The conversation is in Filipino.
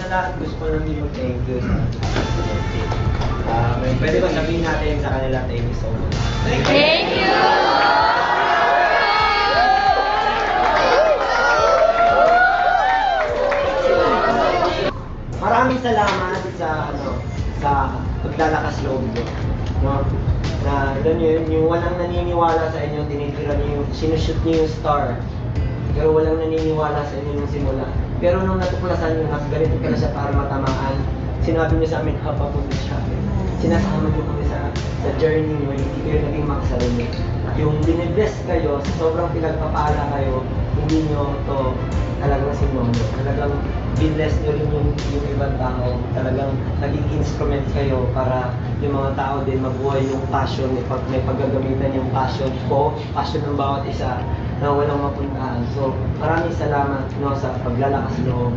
lahat, gusto ko lang din mag-thank you sa pwede ba sabihin natin sa kanila, thank you so much. Thank you! Maraming salamat sa paglalakas loob nyo. No? Na alam nyo yun, yung walang naniniwala sa inyo, tinitira nyo yung, sinushoot nyo yung star. Pero walang naniniwala sa inyo nung simula. Pero nung natuklasan nyo, ganito pala siya para matamaan, sinabi nyo sa amin, papunta siya. Sinasama nyo kami sa journey nyo, hindi kayo naging makasarili. Yung binibless kayo, sobrang pinagpapala kayo, hindi nyo to talagang sinundo. Talagang binless nyo rin yung ibang tao. Talagang naging instrument kayo para yung mga tao din mabuhay yung passion, may paggagamitan yung passion ko, passion ng bawat isa na walang mapuntahan. So maraming salamat no, sa paglalakas loob.